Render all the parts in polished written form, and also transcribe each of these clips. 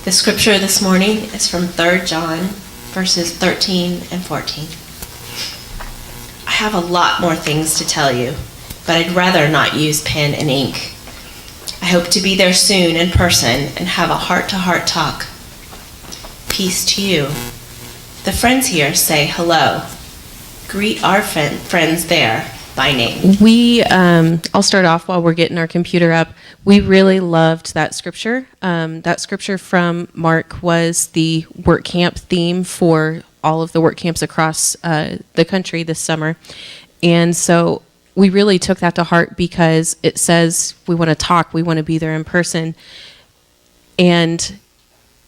The scripture this morning is from 3 John, verses 13 and 14. I have a lot more things to tell you, but I'd rather not use pen and ink. I hope to be there soon in person and have a heart-to-heart talk. Peace to you. The friends here say hello. Greet our friends there by name. I'll start off while we're getting our computer up. We really loved that scripture. That scripture from Mark was the work camp theme for all of the work camps across the country this summer. And so we really took that to heart because it says we want to talk, we want to be there in person. And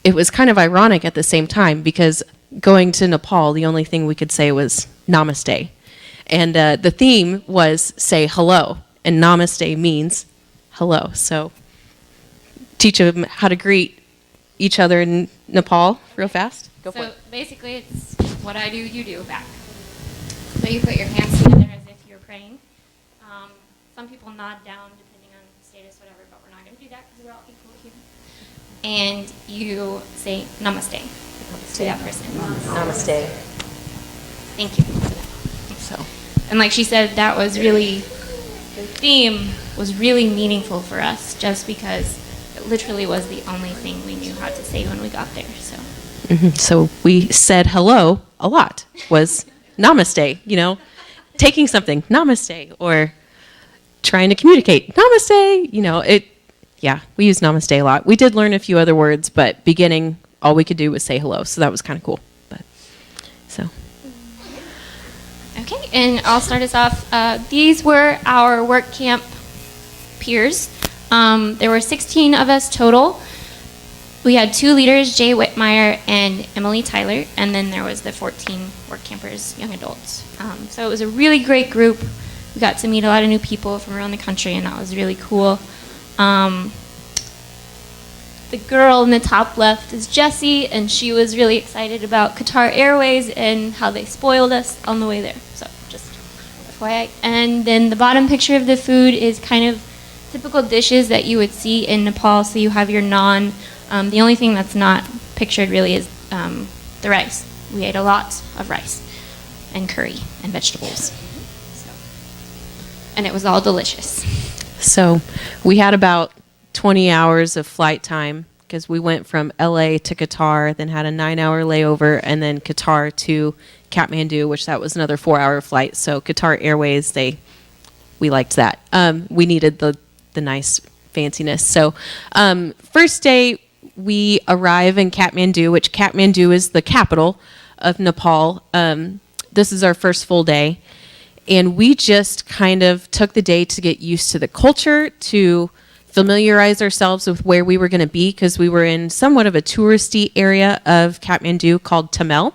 it was kind of ironic at the same time because going to Nepal, the only thing we could say was namaste. And the theme was say hello, and namaste means hello. So teach them how to greet each other in Nepal real fast. Go for it. So basically it's what I do, you do back. So you put your hands together as if you're praying. Some people nod down depending on status, whatever, but we're not going to do that because we're all equal here. And you say namaste to that person. Namaste. Thank you. So. And like she said, that was really, the theme was really meaningful for us just because it literally was the only thing we knew how to say when we got there. So we said hello a lot, was namaste, taking something, namaste, or trying to communicate, namaste, we use namaste a lot. We did learn a few other words, but beginning, all we could do was say hello, so that was kind of cool. Okay, and I'll start us off. These were our work camp peers. There were 16 of us total. We had 2 leaders, Jay Whitmire and Emily Tyler, and then there was the 14 work campers, young adults. So it was a really great group. We got to meet a lot of new people from around the country, and that was really cool. The girl in the top left is Jessie, and she was really excited about Qatar Airways and how they spoiled us on the way there. So just FYI. And then the bottom picture of the food is kind of typical dishes that you would see in Nepal. So you have your naan. The only thing that's not pictured really is the rice. We ate a lot of rice and curry and vegetables. And it was all delicious. So we had about 20 hours of flight time because we went from LA to Qatar, then had a 9-hour layover, and then Qatar to Kathmandu, which that was another 4-hour flight. So Qatar Airways, we liked that. We needed the nice fanciness. So first day we arrive in Kathmandu, which Kathmandu is the capital of Nepal. This is our first full day. And we just kind of took the day to get used to the culture, to familiarize ourselves with where we were going to be, because we were in somewhat of a touristy area of Kathmandu called Tamil.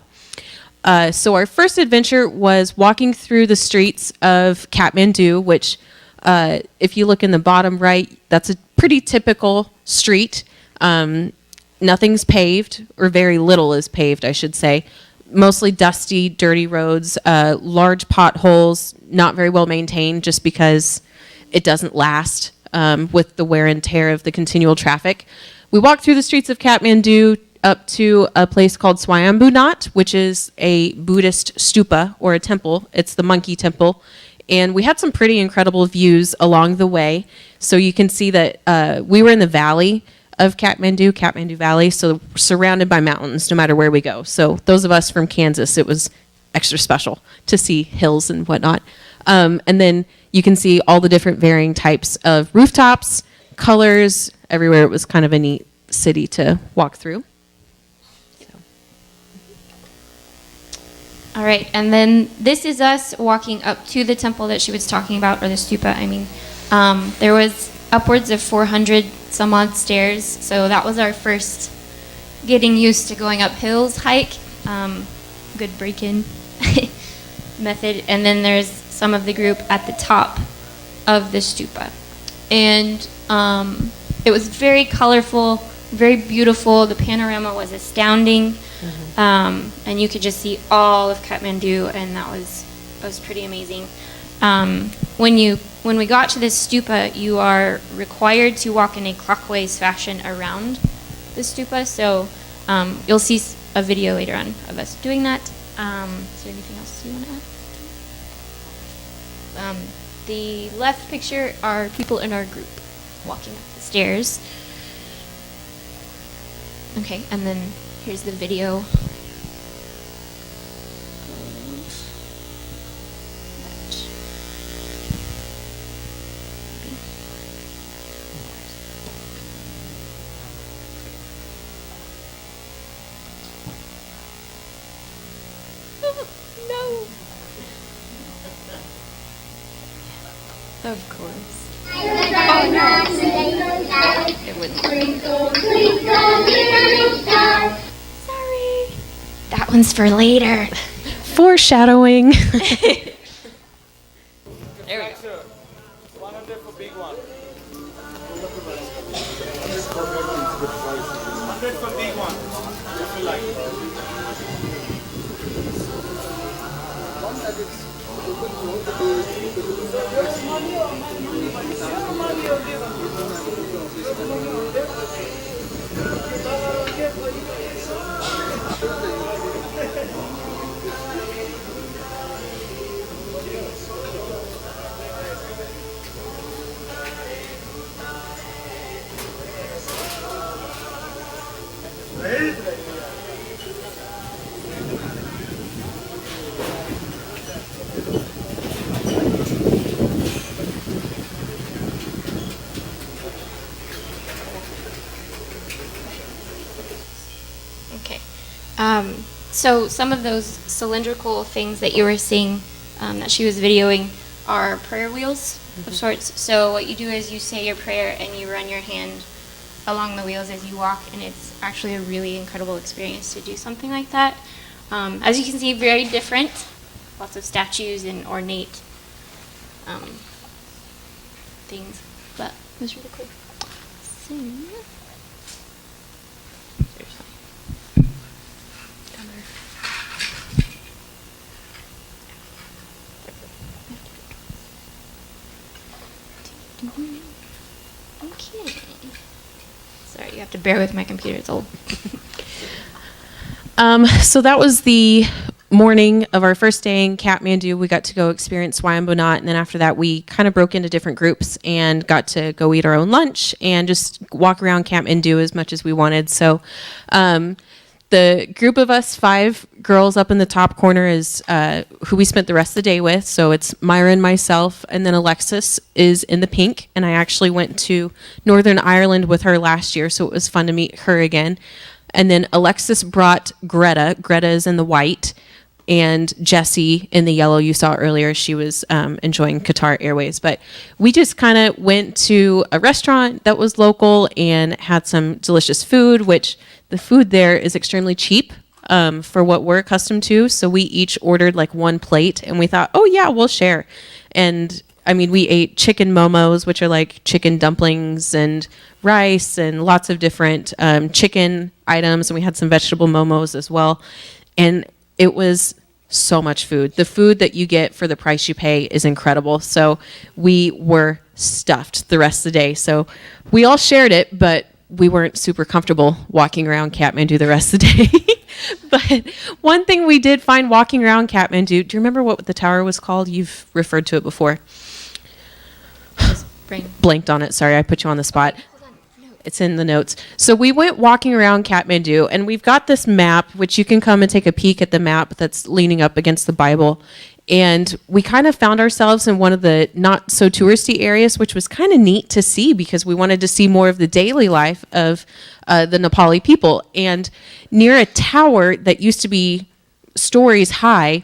So our first adventure was walking through the streets of Kathmandu, which if you look in the bottom right, that's a pretty typical street. Nothing's paved, or very little is paved, I should say. Mostly dusty, dirty roads, large potholes, not very well maintained just because it doesn't last with the wear and tear of the continual traffic. We walked through the streets of Kathmandu up to a place called Swayambunat, which is a Buddhist stupa or a temple. It's the monkey temple. And we had some pretty incredible views along the way. So you can see that we were in the valley of Kathmandu Valley, so surrounded by mountains no matter where we go. So those of us from Kansas, it was extra special to see hills and whatnot. And then you can see all the different varying types of rooftops, colors, everywhere. It was kind of a neat city to walk through. All right, and then this is us walking up to the temple that she was talking about, or the stupa, I mean. There was upwards of 400 some odd stairs, so that was our first getting used to going up hills hike. Good break-in method. And then there's some of the group at the top of the stupa. And it was very colorful, very beautiful. The panorama was astounding. And you could just see all of Kathmandu, and that was pretty amazing. When we got to this stupa, you are required to walk in a clockwise fashion around the stupa. So you'll see a video later on of us doing that. Is there anything else you want to add? The left picture are people in our group walking up the stairs. Okay, and then here's the video. No. Of course. Oh no. It wouldn't. Sorry. That one's for later. Foreshadowing. There we go. 100 for big one. 100 for big one. If you like. Okay. So some of those cylindrical things that you were seeing that she was videoing are prayer wheels of sorts. So what you do is you say your prayer and you run your hand along the wheels as you walk, and it's actually a really incredible experience to do something like that. As you can see, very different. Lots of statues and ornate things, but it was really cool. So, okay. Sorry, you have to bear with my computer, it's old. So that was the morning of our first day in Kathmandu. We got to go experience Swayambunat, and then after that we kind of broke into different groups and got to go eat our own lunch and just walk around Kathmandu as much as we wanted. So the group of us, 5 girls up in the top corner, is who we spent the rest of the day with. So it's Mira and myself, and then Alexis is in the pink, and I actually went to Northern Ireland with her last year, so it was fun to meet her again. And then Alexis brought Greta. Greta is in the white, and Jessie in the yellow you saw earlier. She was enjoying Qatar Airways. But we just kind of went to a restaurant that was local and had some delicious food, which the food there is extremely cheap for what we're accustomed to. So we each ordered like one plate, and we thought, oh yeah, we'll share. And I mean, we ate chicken momos, which are like chicken dumplings and rice and lots of different chicken items. And we had some vegetable momos as well. And it was so much food. The food that you get for the price you pay is incredible. So we were stuffed the rest of the day. So we all shared it, but we weren't super comfortable walking around Kathmandu the rest of the day. But one thing we did find walking around Kathmandu, do you remember what the tower was called? You've referred to it before. Blanked on it. Sorry, I put you on the spot. It's in the notes. So we went walking around Kathmandu, and we've got this map, which you can come and take a peek at the map that's leaning up against the Bible. And we kind of found ourselves in one of the not so touristy areas, which was kind of neat to see because we wanted to see more of the daily life of the Nepali people. And near a tower that used to be stories high,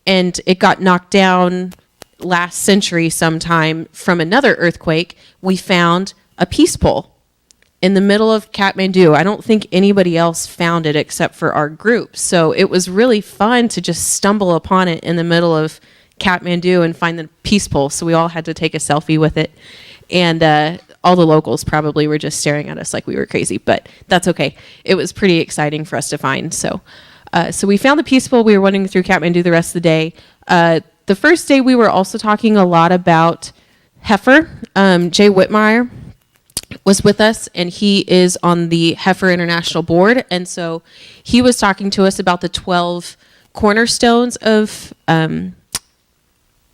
and it got knocked down last century sometime from another earthquake, we found a peace pole in the middle of Kathmandu. I don't think anybody else found it except for our group. So it was really fun to just stumble upon it in the middle of Kathmandu and find the peace pole. So we all had to take a selfie with it. And all the locals probably were just staring at us like we were crazy, but that's okay. It was pretty exciting for us to find. So we found the peace pole. We were wandering through Kathmandu the rest of the day. The first day we were also talking a lot about heifer. Jay Whitmire was with us, and he is on the Heifer International Board. And so he was talking to us about the 12 cornerstones of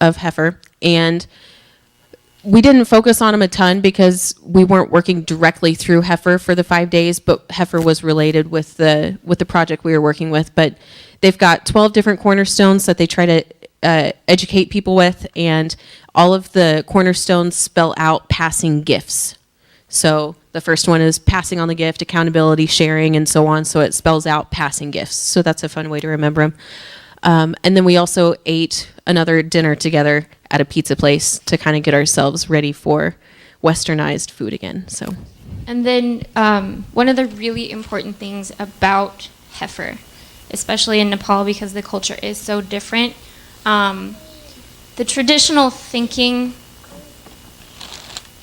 Heifer. And we didn't focus on them a ton because we weren't working directly through Heifer for the 5 days, but Heifer was related with the project we were working with. But they've got 12 different cornerstones that they try to educate people with, and all of the cornerstones spell out passing gifts. So the first one is passing on the gift, accountability, sharing, and so on. So it spells out passing gifts. So that's a fun way to remember them. And then we also ate another dinner together at a pizza place to kind of get ourselves ready for westernized food again. So, And then one of the really important things about Heifer, especially in Nepal because the culture is so different, the traditional thinking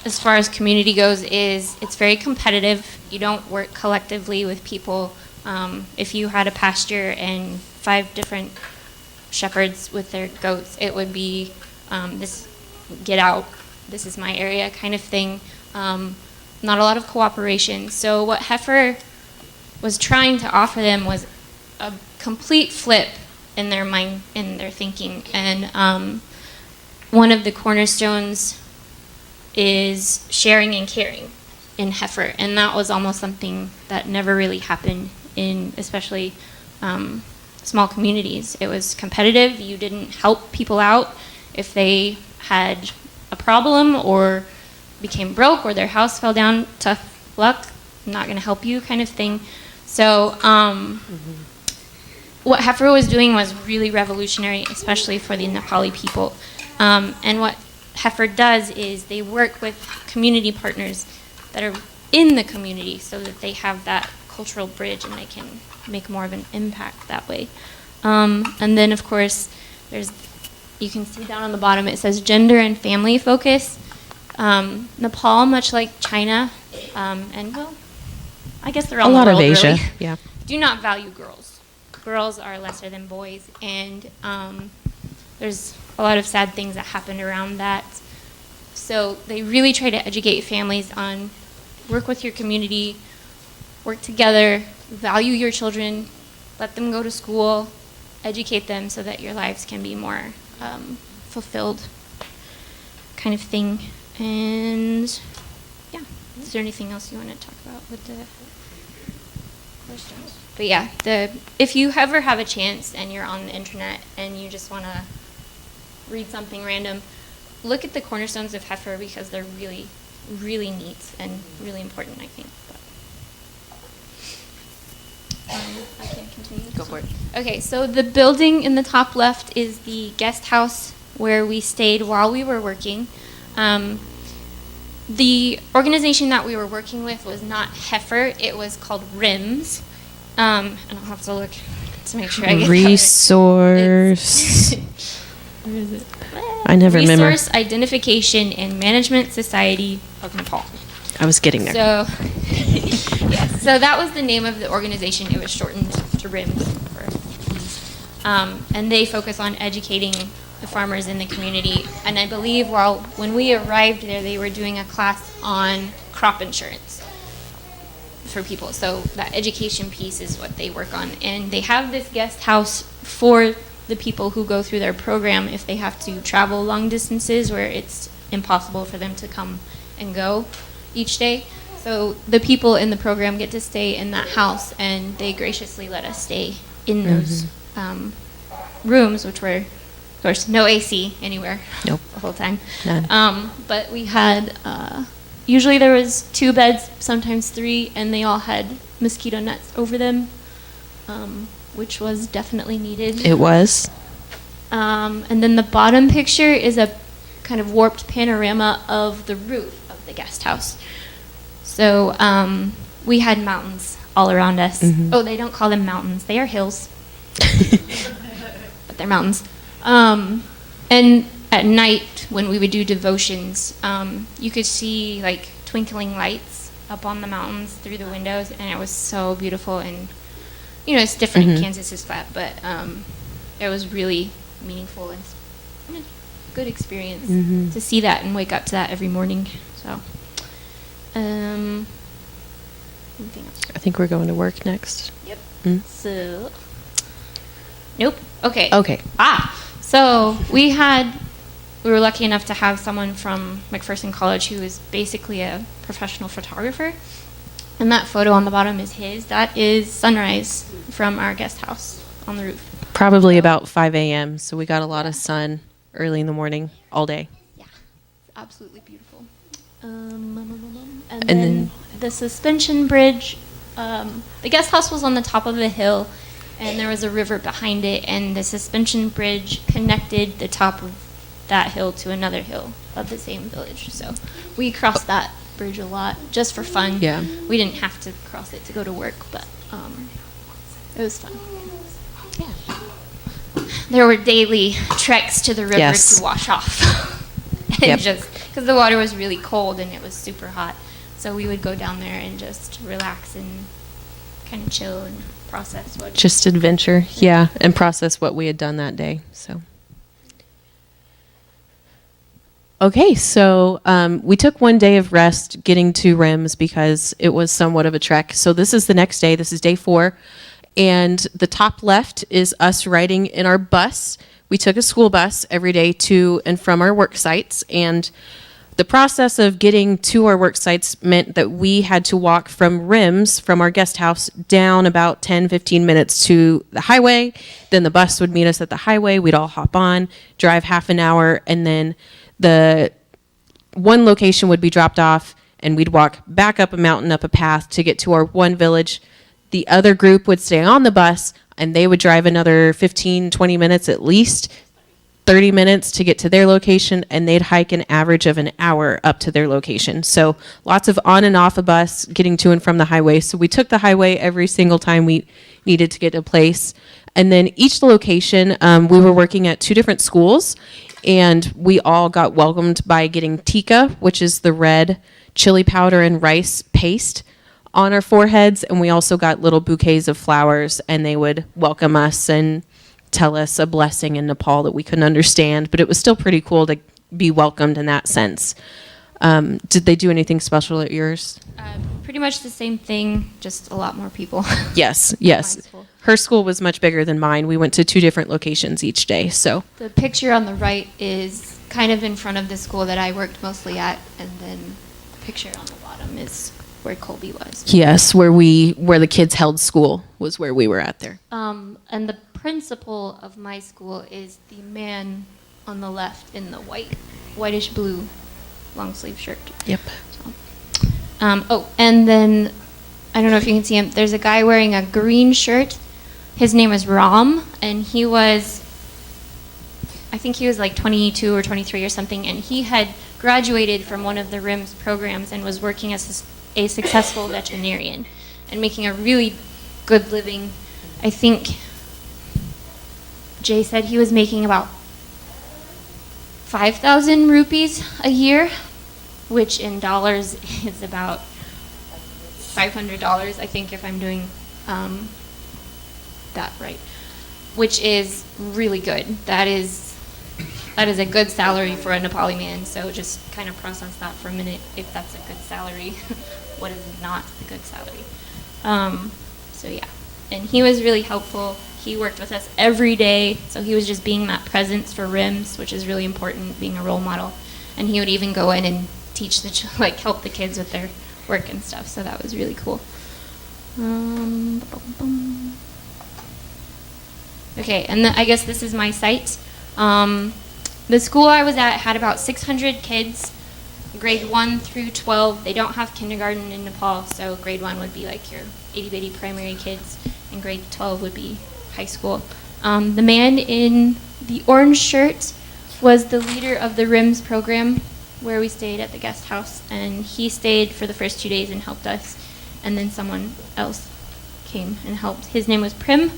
as far as community goes is it's very competitive. You don't work collectively with people. If you had a pasture and 5 different shepherds with their goats, it would be this get out, this is my area kind of thing. Not a lot of cooperation. So what Heifer was trying to offer them was a complete flip in their mind, in their thinking. And one of the cornerstones is sharing and caring in Heifer. And that was almost something that never really happened in especially small communities. It was competitive. You didn't help people out if they had a problem or became broke or their house fell down. Tough luck, I'm not going to help you kind of thing. So what Heifer was doing was really revolutionary, especially for the Nepali people. And what Heifer does is they work with community partners that are in the community so that they have that cultural bridge and they can make more of an impact that way. And then, of course, you can see down on the bottom, it says gender and family focus. Nepal, much like China, and well, I guess they're all a lot the world, of Asia, really, yeah. do not value girls. Girls are lesser than boys, and there's a lot of sad things that happened around that. So they really try to educate families on work with your community, work together, value your children, let them go to school, educate them so that your lives can be more fulfilled kind of thing. And yeah, is there anything else you want to talk about with the questions? But yeah, if you ever have a chance and you're on the internet and you just want to read something random, look at the cornerstones of Heifer because they're really, really neat and really important, I think. But, I can continue. Go for it. Okay, so the building in the top left is the guest house where we stayed while we were working. The organization that we were working with was not Heifer, it was called RIMS. And I'll have to look to make sure I get Resource. where is it? I never remember. Resource Identification and Management Society of Nepal. I was getting there. So, yes, so that was the name of the organization. It was shortened to RIMS. And they focus on educating the farmers in the community. And I believe when we arrived there, they were doing a class on crop insurance for people. So that education piece is what they work on. And they have this guest house for the people who go through their program if they have to travel long distances where it's impossible for them to come and go each day. So the people in the program get to stay in that house, and they graciously let us stay in those rooms, which were, of course, no AC anywhere Nope. the whole time. None. But we had, usually there was 2 beds, sometimes 3, and they all had mosquito nets over them, which was definitely needed. It was. And then the bottom picture is a kind of warped panorama of the roof of the guest house. So we had mountains all around us. Mm-hmm. Oh, they don't call them mountains. They are hills. But they're mountains. And at night, when we would do devotions, you could see like twinkling lights up on the mountains through the windows, and it was so beautiful. And it's different. Mm-hmm. Kansas is flat, but it was really meaningful and good experience to see that and wake up to that every morning. So, Anything else? I think we're going to work next. Yep. Mm. So, nope. Okay. Okay. So we were lucky enough to have someone from McPherson College who is basically a professional photographer. And that photo on the bottom is his. That is sunrise from our guest house on the roof. Probably about 5 a.m., so we got a lot of sun early in the morning, all day. Yeah, it's absolutely beautiful. And And then then- the suspension bridge, the guest house was on the top of a hill, and there was a river behind it, and the suspension bridge connected the top of that hill to another hill of the same village. So we crossed that bridge a lot just for fun. Yeah. We didn't have to cross it to go to work, but it was fun. Yeah. There were daily treks to the river Yes. to wash off. And Yep. just because the water was really cold and it was super hot. So we would go down there and just relax and kind of chill and process what. Just adventure, yeah, and process what we had done that day. So, okay, so we took one day of rest getting to RIMS because it was somewhat of a trek. So this is the next day. This is day 4, and the top left is us riding in our bus. We took a school bus every day to and from our work sites, and the process of getting to our work sites meant that we had to walk from RIMS, from our guest house, down about 10, 15 minutes to the highway. Then the bus would meet us at the highway. We'd all hop on, drive half an hour, and then the one location would be dropped off, and we'd walk back up a mountain, up a path to get to our one village. The other group would stay on the bus, and they would drive another 15, 20 minutes at least, 30 minutes to get to their location, and they'd hike an average of an hour up to their location. So lots of on and off a bus getting to and from the highway. So we took the highway every single time we needed to get to a place. And then each location, we were working at 2 different schools, and we all got welcomed by getting tikka, which is the red chili powder and rice paste on our foreheads. And we also got little bouquets of flowers, and they would welcome us and tell us a blessing in Nepal that we couldn't understand, but it was still pretty cool to be welcomed in that sense. Did they do anything special at yours? Pretty much the same thing, just a lot more people. Yes, My yes. school. Her school was much bigger than mine. We went to 2 different locations each day, so. The picture on the right is kind of in front of the school that I worked mostly at, and then the picture on the bottom is where Colby was. Yes, where the kids held school was where we were at there. And the principal of my school is the man on the left in the whitish blue long sleeve shirt. Yep. And then I don't know if you can see him. There's a guy wearing a green shirt. His name is Ram, and I think he was like 22 or 23 or something, and he had graduated from one of the RIMS programs and was working as a successful veterinarian and making a really good living. I think Jay said he was making about 5,000 rupees a year, which in dollars is about $500, I think, if I'm doing that right, which is really good. That is a good salary for a Nepali man, so just kind of process that for a minute. If that's a good salary, what is not a good salary? So yeah, and he was really helpful. He worked with us every day, so he was just being that presence for RIMS, which is really important, being a role model. And he would even go in and teach help the kids with their work and stuff, so that was really cool. Okay, and I guess this is my site. The school I was at had about 600 kids, grade 1 through 12. They don't have kindergarten in Nepal, so grade 1 would be like your itty-bitty primary kids, and grade 12 would be high school. The man in the orange shirt was the leader of the RIMS program, where we stayed at the guest house, and he stayed for the first 2 days and helped us, and then someone else came and helped. His name was Prim.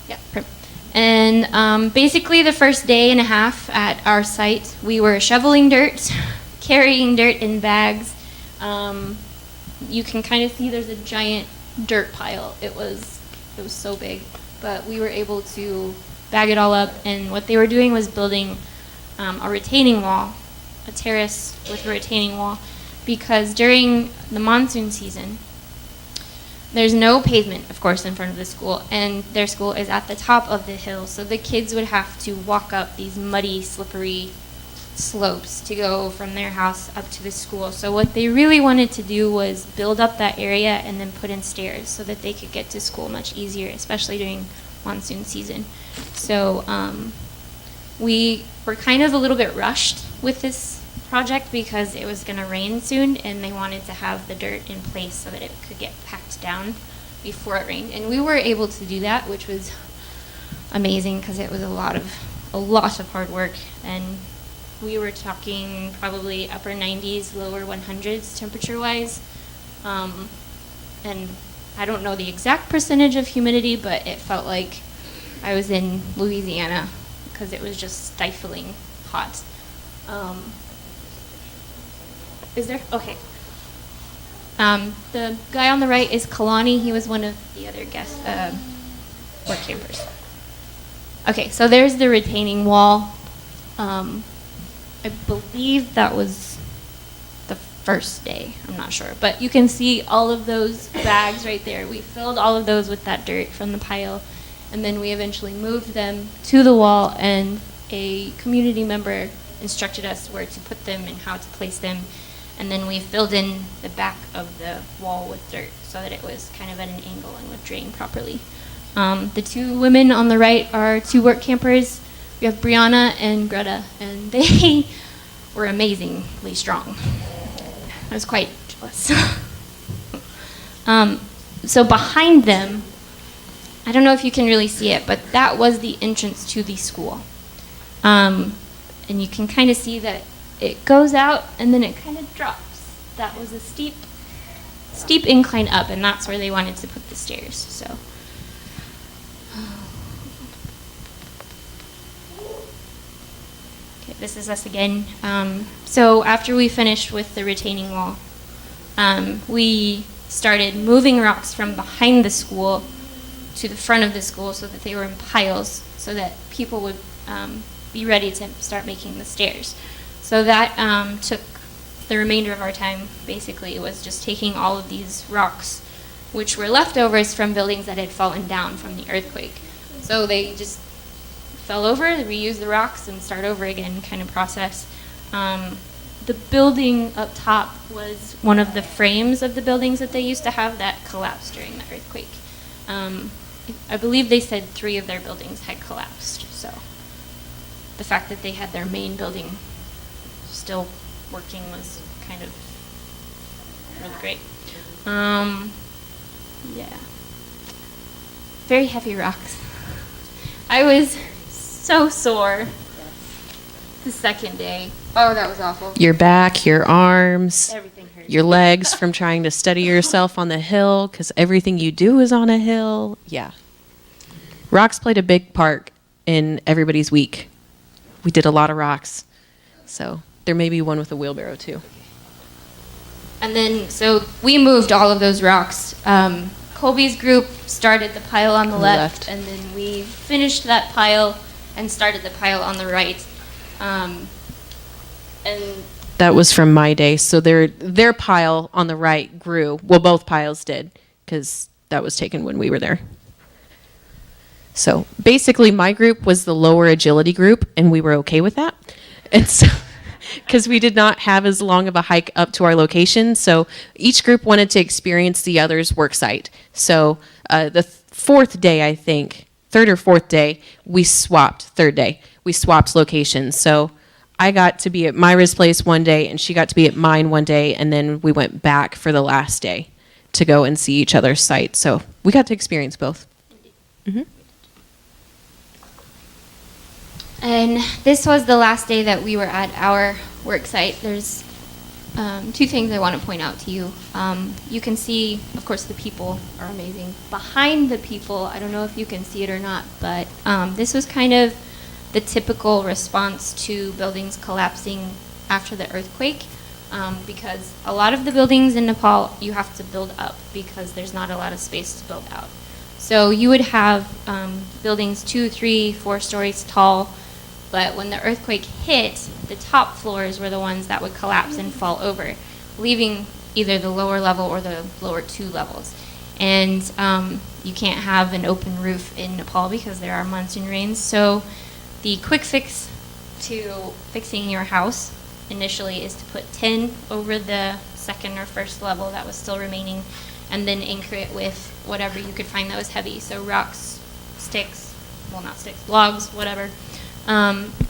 Yeah, Prim. And basically the first day and a half at our site, we were shoveling dirt, carrying dirt in bags. You can kind of see there's a giant dirt pile. It was so big, but we were able to bag it all up, and what they were doing was building a retaining wall, a terrace with a retaining wall, because during the monsoon season, there's no pavement, of course, in front of the school, and their school is at the top of the hill, so the kids would have to walk up these muddy, slippery slopes to go from their house up to the school. So what they really wanted to do was build up that area and then put in stairs so that they could get to school much easier, especially during monsoon season. So we were kind of a little bit rushed with this project because it was going to rain soon, and they wanted to have the dirt in place so that it could get packed down before it rained. And we were able to do that, which was amazing because it was a lot of hard work. And we were talking probably upper 90s, lower 100s temperature-wise. And I don't know the exact percentage of humidity, but it felt like I was in Louisiana because it was just stifling hot. Is there? Okay. The guy on the right is Kalani. He was one of the other guest work campers. Okay, so there's the retaining wall. I believe that was the first day. I'm not sure. But you can see all of those bags right there. We filled all of those with that dirt from the pile. And then we eventually moved them to the wall, and a community member instructed us where to put them and how to place them. And then we filled in the back of the wall with dirt so that it was kind of at an angle and would drain properly. The two women on the right are two work campers. We have Brianna and Greta, and they were amazingly strong. I was quite jealous. So behind them, I don't know if you can really see it, but that was the entrance to the school. And you can kind of see that it goes out and then it kind of drops. That was a steep incline up, and that's where they wanted to put the stairs. So. Okay, this is us again. So after we finished with the retaining wall, we started moving rocks from behind the school to the front of the school so that they were in piles so that people would be ready to start making the stairs. So that took the remainder of our time. Basically, it was just taking all of these rocks, which were leftovers from buildings that had fallen down from the earthquake. So they just fell over, reuse the rocks, and start over again kind of process. The building up top was one of the frames of the buildings that they used to have that collapsed during the earthquake. I believe they said 3 of their buildings had collapsed. So the fact that they had their main building still working was kind of really great. Yeah. Very heavy rocks. I was so sore the second day. Oh, that was awful. Your back, your arms, Everything hurt. your legs from trying to steady yourself on the hill because everything you do is on a hill. Yeah. Rocks played a big part in everybody's week. We did a lot of rocks. So there may be one with a wheelbarrow too. And then, so we moved all of those rocks. Colby's group started the pile on the left, and then we finished that pile and started the pile on the right. And that was from my day. So their pile on the right grew. Well, both piles did, because that was taken when we were there. So basically, my group was the lower agility group, and we were okay with that. And so, because we did not have as long of a hike up to our location, so each group wanted to experience the other's work site. So the fourth day, I think, third or fourth day, we swapped. Third day, we swapped locations. So I got to be at Myra's place one day, and she got to be at mine one day, and then we went back for the last day to go and see each other's site. So we got to experience both. Mm-hmm. And this was the last day that we were at our work site. There's 2 things I want to point out to you. You can see, of course, the people are amazing. Behind the people, I don't know if you can see it or not, but this was kind of the typical response to buildings collapsing after the earthquake, because a lot of the buildings in Nepal, you have to build up because there's not a lot of space to build out. So you would have buildings 2, 3, 4 stories tall, but when the earthquake hit, the top floors were the ones that would collapse and fall over. leaving either the lower level or the lower 2 levels. And you can't have an open roof in Nepal because there are monsoon rains. So the quick fix to fixing your house initially is to put tin over the second or first level that was still remaining, and then anchor it with whatever you could find that was heavy. So rocks, sticks, well, not sticks, logs, whatever.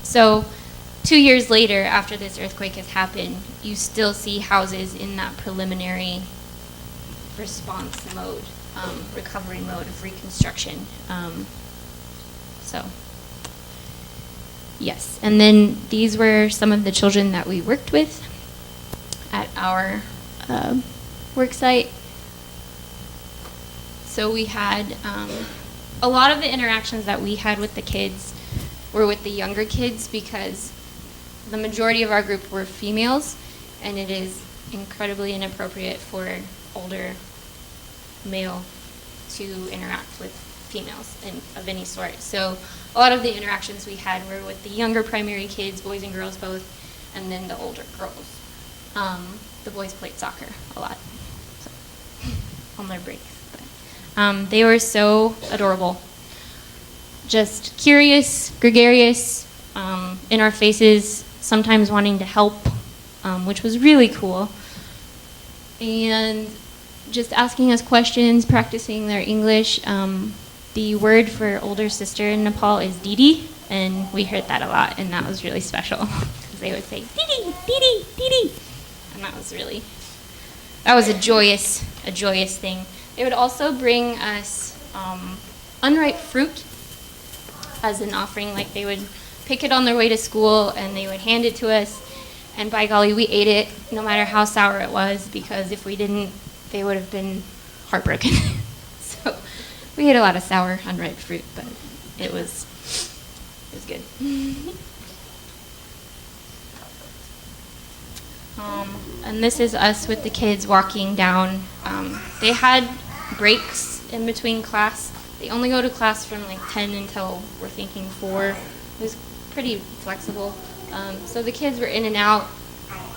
So 2 years later, after this earthquake has happened, you still see houses in that preliminary response mode, recovery mode of reconstruction. So, yes. And then these were some of the children that we worked with at our work site. So we had a lot of the interactions that we had with the kids were with the younger kids, because the majority of our group were females, and it is incredibly inappropriate for older male to interact with females of any sort. So a lot of the interactions we had were with the younger primary kids, boys and girls both, and then the older girls. The boys played soccer a lot, so, on their breaks. But, they were so adorable. Just curious, gregarious, in our faces, sometimes wanting to help, which was really cool. And just asking us questions, practicing their English. The word for older sister in Nepal is Didi, and we heard that a lot, and that was really special. Because they would say, Didi, Didi, Didi. And that was a joyous thing. They would also bring us unripe fruit as an offering. Like, they would pick it on their way to school, and they would hand it to us, and by golly, we ate it no matter how sour it was, because if we didn't, they would have been heartbroken. So we ate a lot of sour, unripe fruit, but it was good. And this is us with the kids walking down. They had breaks in between class. They only go to class from like 10 until we're thinking 4. It was pretty flexible. So the kids were in and out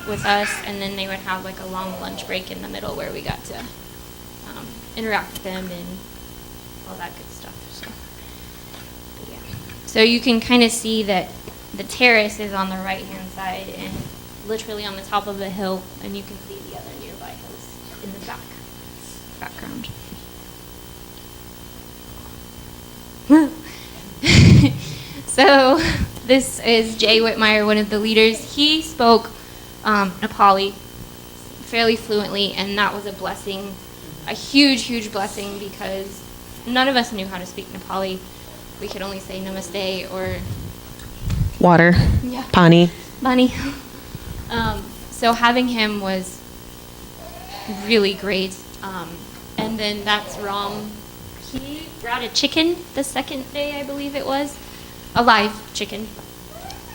with us, and then they would have like a long lunch break in the middle where we got to interact with them and all that good stuff. But yeah. So you can kind of see that the terrace is on the right-hand side and literally on the top of the hill, and you can see the other nearby hills in the background. So this is Jay Whitmire, one of the leaders. He spoke Nepali fairly fluently, and that was a blessing, a huge, huge blessing, because none of us knew how to speak Nepali. We could only say namaste or Water. Yeah. Pani. Money. So having him was really great. And then that's Ram. He brought a chicken the second day, I believe it was, a live chicken,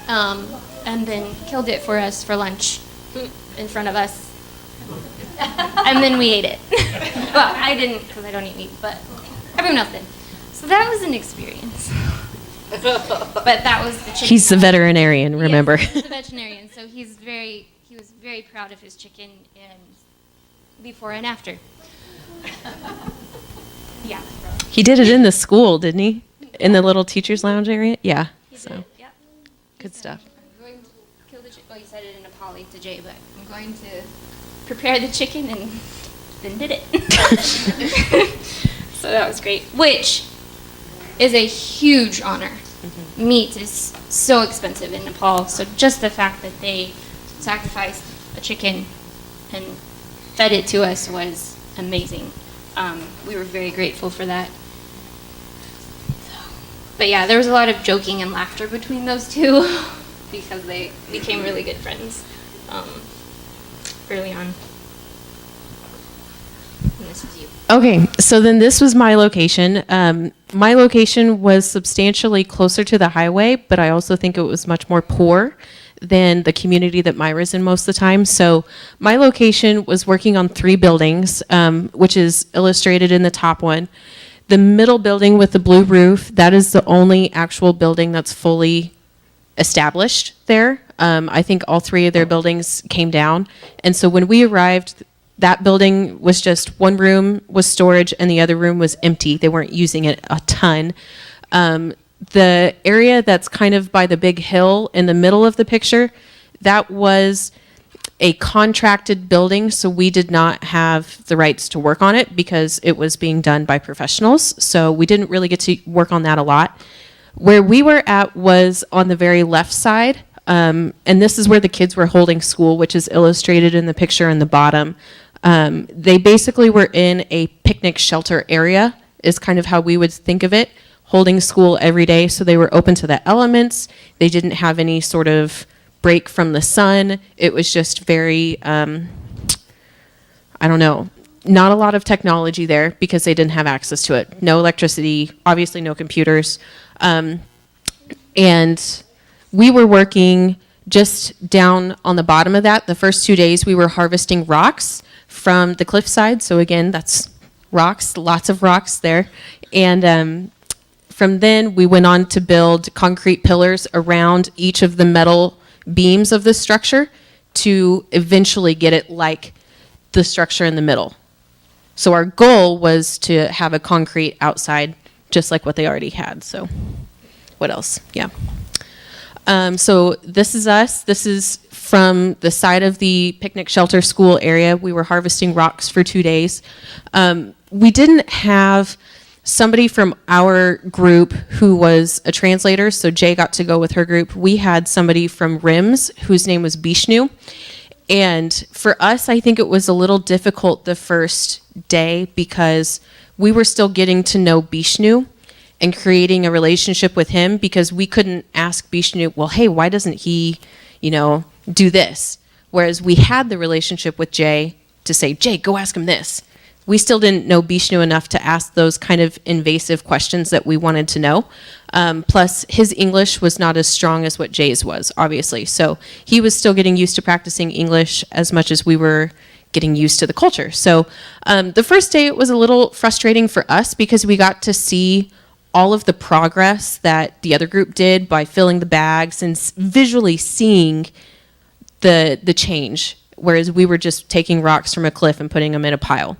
and then killed it for us for lunch in front of us. And then we ate it. Well, I didn't, because I don't eat meat, but everyone else did. So that was an experience. But that was the chicken. He's the veterinarian, remember? Yes, he's a veterinarian, so he was very proud of his chicken, and before and after. Yeah. He did it in the school, didn't he? In the little teacher's lounge area? Yeah. He So did, yep. good stuff. I'm going to kill the chicken. Well, you said it in Nepali to Jay, but I'm going to prepare the chicken and then did it. So that was great, which is a huge honor. Mm-hmm. Meat is so expensive in Nepal, so just the fact that they sacrificed a chicken and fed it to us was amazing. We were very grateful for that. But yeah, there was a lot of joking and laughter between those two because they became really good friends early on. And this is you. Okay, so then this was my location. My location was substantially closer to the highway, but I also think it was much more poor than the community that Mira's in most of the time. So my location was working on 3 buildings, which is illustrated in the top one. The middle building with the blue roof, that is the only actual building that's fully established there. I think all three of their buildings came down. And so when we arrived, that building was just one room was storage and the other room was empty. They weren't using it a ton. The area that's kind of by the big hill in the middle of the picture, that was a contracted building, so we did not have the rights to work on it because it was being done by professionals. So we didn't really get to work on that a lot. Where we were at was on the very left side, and this is where the kids were holding school, which is illustrated in the picture in the bottom. They basically were in a picnic shelter area, is kind of how we would think of it, holding school every day. So they were open to the elements. They didn't have any sort of break from the sun. It was just very, I don't know, not a lot of technology there because they didn't have access to it. No electricity, obviously no computers. And we were working just down on the bottom of that. The first 2 days we were harvesting rocks from the cliffside. So again, that's rocks, lots of rocks there. And from then we went on to build concrete pillars around each of the metal beams of the structure to eventually get it like the structure in the middle. So our goal was to have a concrete outside just like what they already had. So what else? Yeah. So this is us. This is from the side of the picnic shelter school area. We were harvesting rocks for 2 days. We didn't have somebody from our group who was a translator, so Jay got to go with her group. We had somebody from RIMS whose name was Bishnu. And for us, I think it was a little difficult the first day because we were still getting to know Bishnu and creating a relationship with him because we couldn't ask Bishnu, well, hey, why doesn't he, do this? Whereas we had the relationship with Jay to say, Jay, go ask him this. We still didn't know Bishnu enough to ask those kind of invasive questions that we wanted to know. Plus, his English was not as strong as what Jay's was, obviously. So he was still getting used to practicing English as much as we were getting used to the culture. So the first day it was a little frustrating for us because we got to see all of the progress that the other group did by filling the bags and visually seeing the change, whereas we were just taking rocks from a cliff and putting them in a pile.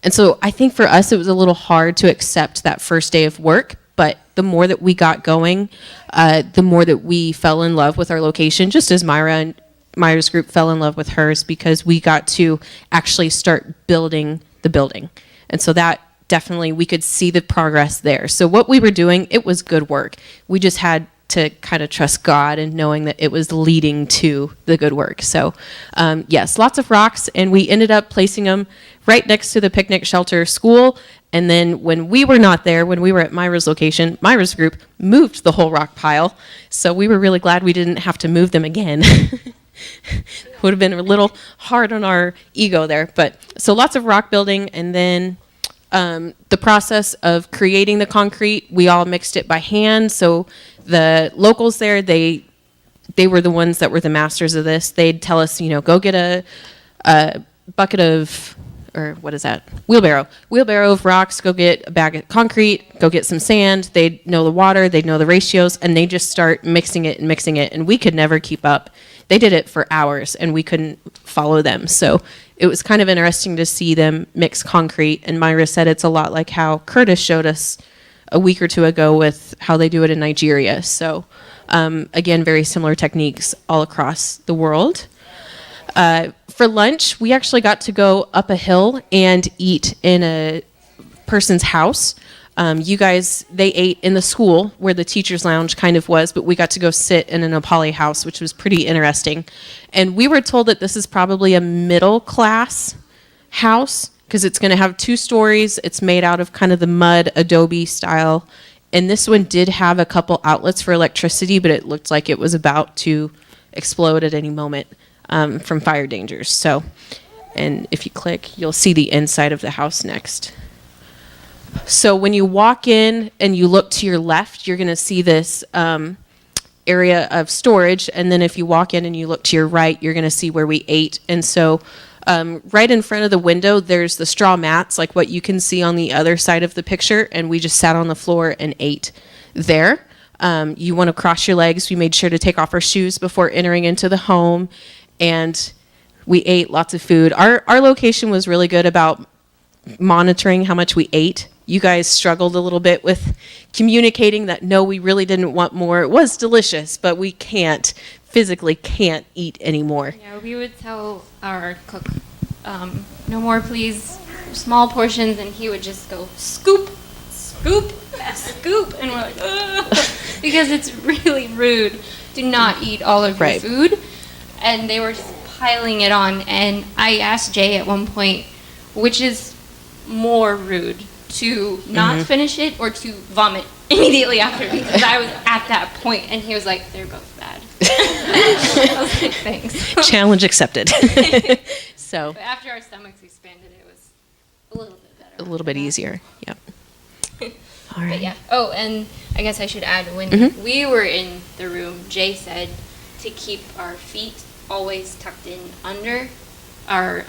And so I think for us, it was a little hard to accept that first day of work, but the more that we got going, the more that we fell in love with our location, just as Mira's group fell in love with hers because we got to actually start building the building. And so that definitely, we could see the progress there. So what we were doing, it was good work. We just had to kind of trust God and knowing that it was leading to the good work. So yes, lots of rocks, and we ended up placing them right next to the picnic shelter school. And then when we were not there, when we were at Mira's location, Mira's group moved the whole rock pile. So we were really glad we didn't have to move them again. Would have been a little hard on our ego there. But so lots of rock building, and then the process of creating the concrete, we all mixed it by hand. So the locals there, they were the ones that were the masters of this. They'd tell us, go get a bucket of, or what is that? Wheelbarrow of rocks, go get a bag of concrete, go get some sand. They'd know the water, they'd know the ratios, and they just start mixing it, and we could never keep up. They did it for hours, and we couldn't follow them. So it was kind of interesting to see them mix concrete, and Mira said it's a lot like how Curtis showed us a week or two ago with how they do it in Nigeria. So again, very similar techniques all across the world. For lunch, we actually got to go up a hill and eat in a person's house. You guys, they ate in the school where the teacher's lounge kind of was, but we got to go sit in a Nepali house, which was pretty interesting. And we were told that this is probably a middle class house because it's going to have 2 stories. It's made out of kind of the mud adobe style. And this one did have a couple outlets for electricity, but it looked like it was about to explode at any moment from fire dangers. So, and if you click, you'll see the inside of the house next. So when you walk in and you look to your left, you're going to see this area of storage. And then if you walk in and you look to your right, you're going to see where we ate. And so right in front of the window, there's the straw mats, like what you can see on the other side of the picture. And we just sat on the floor and ate there. You want to cross your legs. We made sure to take off our shoes before entering into the home, and we ate lots of food. Our location was really good about monitoring how much we ate. You guys struggled a little bit with communicating that no, we really didn't want more. It was delicious, but we physically can't eat anymore. Yeah, we would tell our cook, no more please, small portions, and he would just go scoop, scoop, scoop, and we're like, ugh, because it's really rude to not eat all of your food. And they were just piling it on, and I asked Jay at one point, which is more rude, to not finish it or to vomit immediately after, because I was at that point, and he was like, they're both bad. I was like, thanks. Challenge accepted. So But after our stomachs expanded, it was a little bit better. a little bit easier. Yep. All right. But yeah. Oh, and I guess I should add, when we were in the room, Jay said to keep our feet always tucked in under our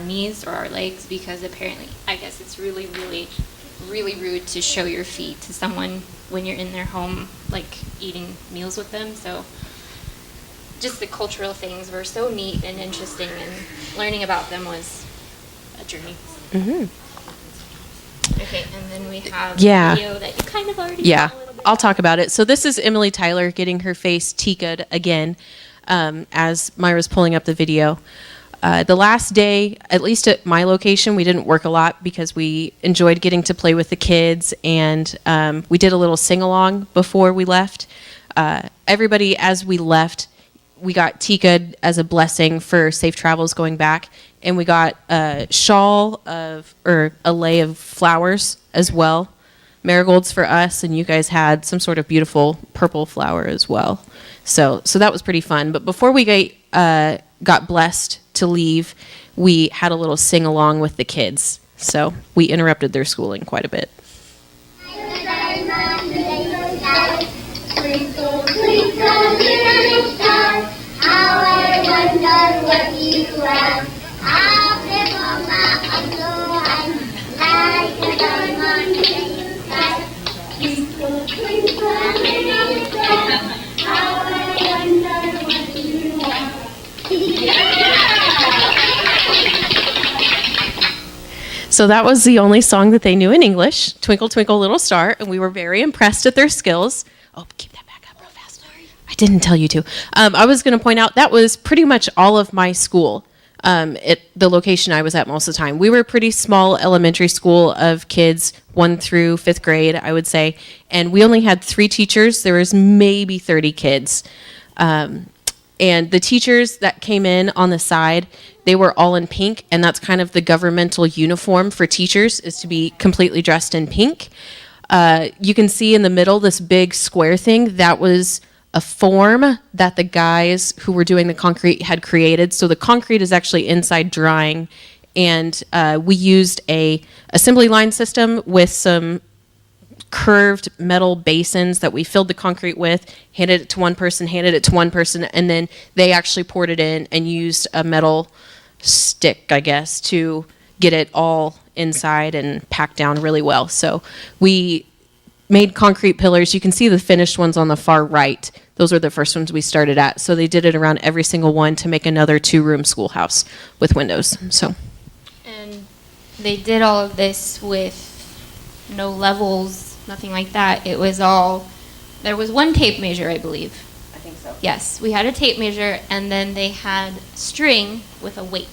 knees or our legs, because apparently, I guess it's really, really, really rude to show your feet to someone when you're in their home, like eating meals with them. So just the cultural things were so neat and interesting, and learning about them was a journey. Okay, and then we have a video that you kind of already saw a little bit. I'll talk about it. So this is Emily Tyler getting her face tika'd again, as Myra's pulling up the video. The last day, at least at my location, we didn't work a lot because we enjoyed getting to play with the kids, and we did a little sing-along before we left. Everybody, as we left, we got tika'd as a blessing for safe travels going back, and we got a shawl or a lei of flowers as well. Marigolds for us, and you guys had some sort of beautiful purple flower as well. So that was pretty fun. But before we got blessed to leave, we had a little sing-along with the kids. So we interrupted their schooling quite a bit. Twinkle, twinkle, little star, how I wonder what you are. How Mama, I'm so like a diamond in the sky. Twinkle, twinkle, little star, how I wonder what you are. So that was the only song that they knew in English, Twinkle, Twinkle, Little Star, and we were very impressed at their skills. Oh, keep that back up real fast. I didn't tell you to. I was going to point out that was pretty much all of my school at the location I was at most of the time. We were a pretty small elementary school of kids, 1 through 5th grade, I would say, and we only had 3 teachers. There was maybe 30 kids. And the teachers that came in on the side, they were all in pink, and that's kind of the governmental uniform for teachers, is to be completely dressed in pink. You can see in the middle this big square thing. That was a form that the guys who were doing the concrete had created. So the concrete is actually inside drying, and we used a assembly line system with some curved metal basins that we filled the concrete with, handed it to one person, and then they actually poured it in and used a metal stick, I guess, to get it all inside and packed down really well. So we made concrete pillars. You can see the finished ones on the far right. Those were the first ones we started at. So they did it around every single one to make another 2-room schoolhouse with windows. So, And they did all of this with no levels, nothing like that. It was all, there was one tape measure, I believe. I think so. Yes, we had a tape measure, and then they had string with a weight.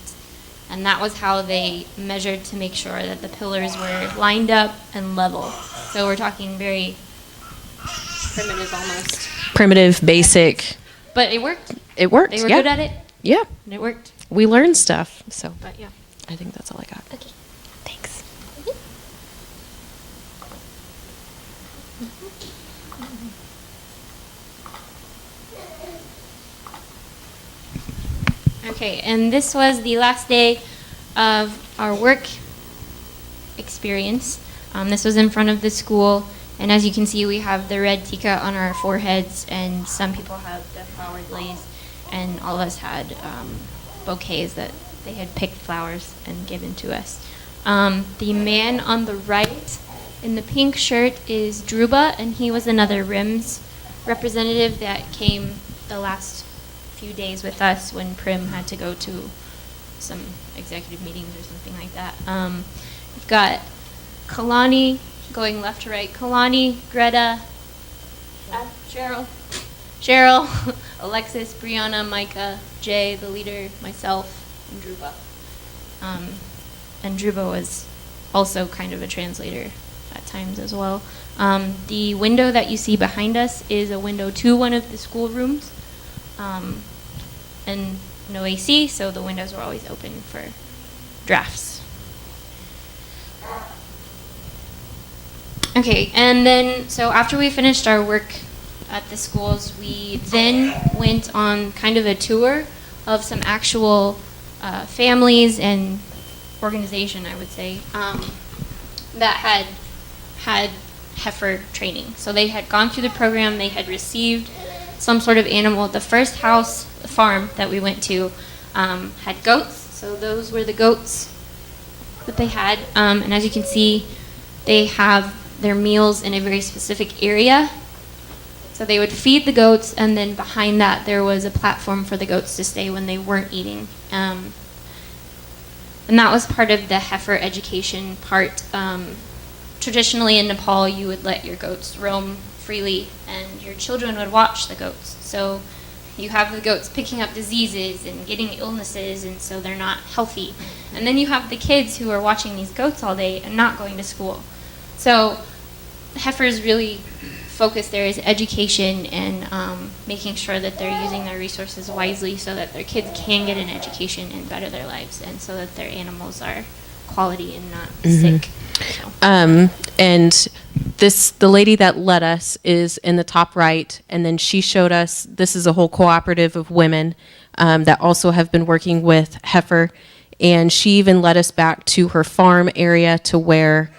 And that was how they measured to make sure that the pillars were lined up and level. So we're talking very primitive almost. primitive, basic. But it worked. It worked. They were yeah. good at it, Yeah. and it worked. We learned stuff. So But yeah. I think that's all I got. Okay. Thanks. Okay, and this was the last day of our work experience. This was in front of the school, and as you can see, we have the red tika on our foreheads, and some people have the flowered leis, and all of us had bouquets that they had picked flowers and given to us. The man on the right In the pink shirt is Druba, and he was another RIMS representative that came the last few days with us when Prim had to go to some executive meetings or something like that. We've got Kalani going left to right. Kalani, Greta, Cheryl, Alexis, Brianna, Micah, Jay, the leader, myself, and Druba. And Druba was also kind of a translator at times as well. The window that you see behind us is a window to one of the schoolrooms, and no AC, so the windows were always open for drafts. Okay, and then, so after we finished our work at the schools, we then went on kind of a tour of some actual families and organization, I would say, that had heifer training. So they had gone through the program, they had received some sort of animal. The first house, the farm that we went to, had goats. So those were the goats that they had. And as you can see, they have their meals in a very specific area. So they would feed the goats, and then behind that there was a platform for the goats to stay when they weren't eating. And that was part of the heifer education part. Traditionally in Nepal, you would let your goats roam freely, and your children would watch the goats. So you have the goats picking up diseases and getting illnesses, and so they're not healthy. And then you have the kids who are watching these goats all day and not going to school. So heifers really focus there is education and making sure that they're using their resources wisely so that their kids can get an education and better their lives, and so that their animals are quality and not sick. So. And the lady that led us is in the top right, and then she showed us, this is a whole cooperative of women that also have been working with heifer, and she even led us back to her farm area to where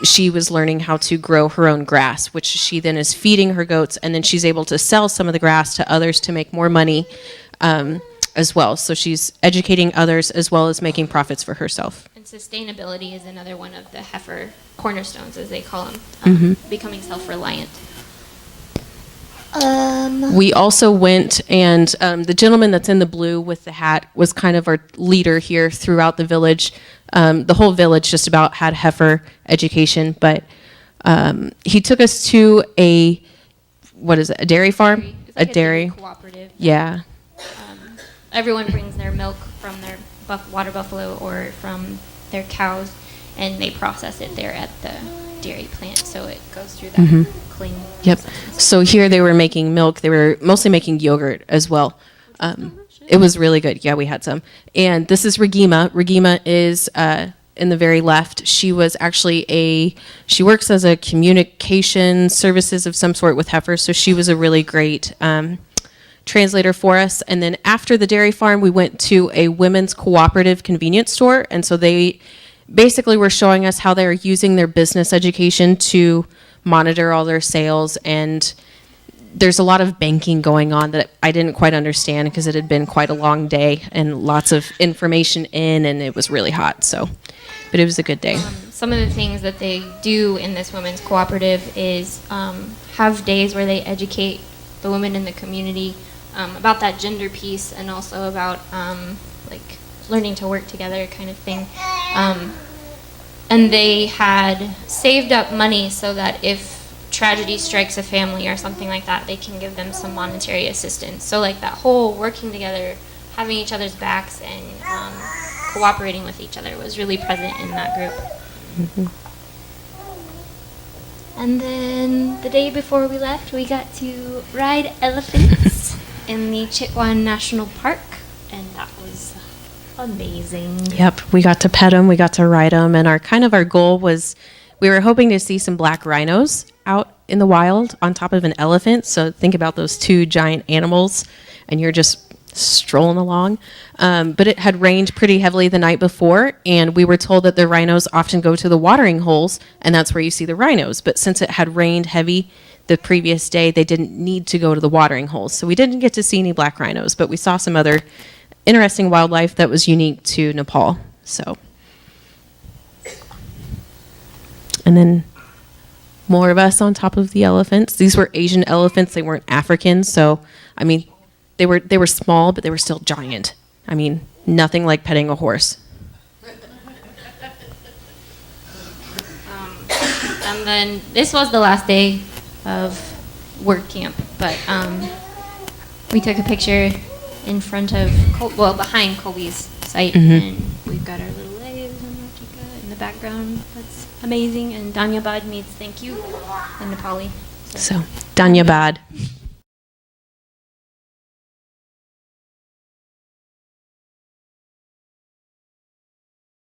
she was learning how to grow her own grass, which she then is feeding her goats, and then she's able to sell some of the grass to others to make more money as well. So she's educating others as well as making profits for herself. And sustainability is another one of the heifer cornerstones, as they call them, becoming self-reliant. We also went, and the gentleman that's in the blue with the hat was kind of our leader here throughout the village. The whole village just about had heifer education, but he took us to a dairy farm? It's like a dairy cooperative. Yeah. Everyone brings their milk from their water buffalo or from their cows, and they process it there at the dairy plant, so it goes through that clean Yep. process. So here they were making milk. They were mostly making yogurt as well. It was really good. Yeah, we had some. And this is Regima. Regima is in the very left. She was actually she works as a communication services of some sort with heifers, so she was a really great translator for us. And then after the dairy farm, we went to a women's cooperative convenience store, and so they basically were showing us how they're using their business education to monitor all their sales, and there's a lot of banking going on that I didn't quite understand because it had been quite a long day and lots of information in, and it was really hot, but it was a good day. Some of the things that they do in this women's cooperative is have days where they educate the women in the community about that gender piece, and also about like learning to work together kind of thing. And they had saved up money so that if tragedy strikes a family or something like that, they can give them some monetary assistance. So like that whole working together, having each other's backs, and cooperating with each other was really present in that group. And then the day before we left, we got to ride elephants in the Chitwan National Park, and that was amazing. Yep, we got to pet them, we got to ride them, and our goal was we were hoping to see some black rhinos out in the wild on top of an elephant. So think about those two giant animals, and you're just strolling along. But it had rained pretty heavily the night before, and we were told that the rhinos often go to the watering holes, and that's where you see the rhinos. But since it had rained heavy the previous day, they didn't need to go to the watering holes. So we didn't get to see any black rhinos, but we saw some other interesting wildlife that was unique to Nepal. So, and then more of us on top of the elephants. These were Asian elephants. They weren't African. So, I mean, they were small, but they were still giant. I mean, nothing like petting a horse. And then this was the last day of work camp, but we took a picture in front of, behind Colby's site, and we've got our little legs and Wichita in the background. That's amazing. And Danyabad means thank you in Nepali. So, Danyabad.